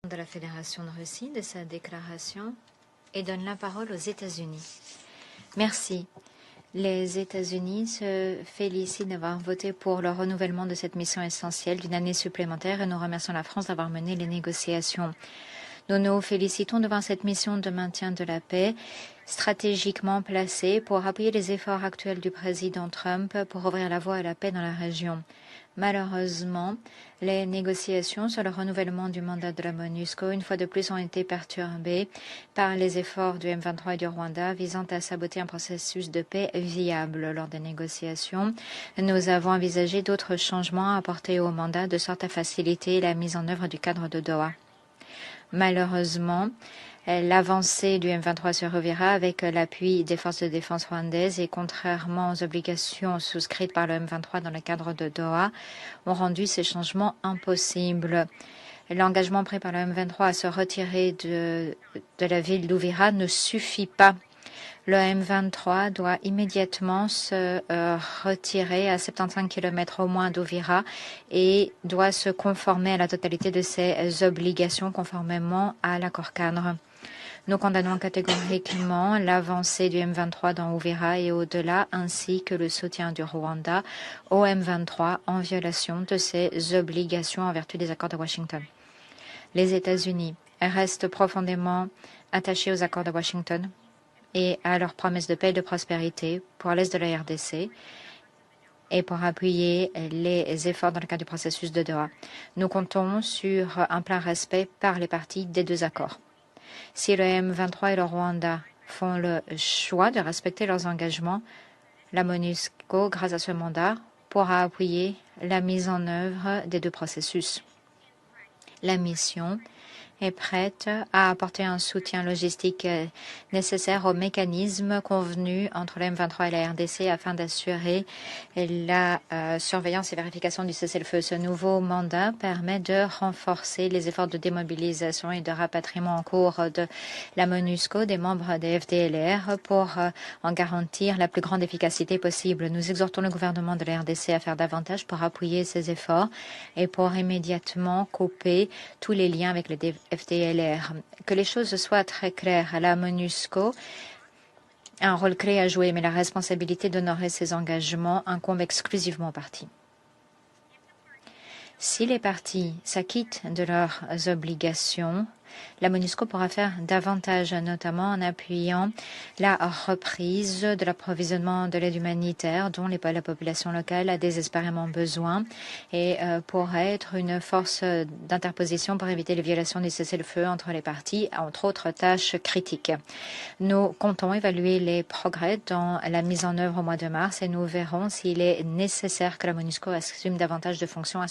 de la Fédération de Russie de sa déclaration et donne la parole aux États-Unis. Merci. Les États-Unis se félicitent d'avoir voté pour le renouvellement de cette mission essentielle d'une année supplémentaire et nous remercions la France d'avoir mené les négociations. Nous nous félicitons de voir cette mission de maintien de la paix stratégiquement placée pour appuyer les efforts actuels du président Trump pour ouvrir la voie à la paix dans la région. Malheureusement, les négociations sur le renouvellement du mandat de la MONUSCO, une fois de plus, ont été perturbées par les efforts du M23 et du Rwanda visant à saboter un processus de paix viable. Lors des négociations, nous avons envisagé d'autres changements à apporter au mandat de sorte à faciliter la mise en œuvre du cadre de Doha. Malheureusement, l'avancée du M23 se reverra avec l'appui des forces de défense rwandaises et contrairement aux obligations souscrites par le M23 dans le cadre de Doha, ont rendu ces changements impossibles. L'engagement pris par le M23 à se retirer de la ville d'Uvira ne suffit pas. Le M23 doit immédiatement se retirer à 75 km au moins d'Uvira et doit se conformer à la totalité de ses obligations conformément à l'accord cadre. Nous condamnons catégoriquement l'avancée du M23 dans Uvira et au-delà, ainsi que le soutien du Rwanda au M23 en violation de ses obligations en vertu des accords de Washington. Les États-Unis restent profondément attachés aux accords de Washington et à leurs promesses de paix et de prospérité pour l'Est de la RDC et pour appuyer les efforts dans le cadre du processus de Doha. Nous comptons sur un plein respect par les parties des deux accords. Si le M23 et le Rwanda font le choix de respecter leurs engagements, la MONUSCO, grâce à ce mandat, pourra appuyer la mise en œuvre des deux processus. La mission est prête à apporter un soutien logistique nécessaire aux mécanismes convenus entre le M23 et la RDC afin d'assurer la surveillance et vérification du cessez-le-feu. Ce nouveau mandat permet de renforcer les efforts de démobilisation et de rapatriement en cours de la MONUSCO des membres des FDLR pour en garantir la plus grande efficacité possible. Nous exhortons le gouvernement de la RDC à faire davantage pour appuyer ces efforts et pour immédiatement couper tous les liens avec les FDLR. Que les choses soient très claires, la MONUSCO a un rôle clé à jouer, mais la responsabilité d'honorer ses engagements incombe exclusivement aux partis. Si les partis s'acquittent de leurs obligations, la MONUSCO pourra faire davantage, notamment en appuyant la reprise de l'approvisionnement de l'aide humanitaire dont la population locale a désespérément besoin et pourrait être une force d'interposition pour éviter les violations du cessez-le-feu entre les parties, entre autres tâches critiques. Nous comptons évaluer les progrès dans la mise en œuvre au mois de mars et nous verrons s'il est nécessaire que la MONUSCO assume davantage de fonctions à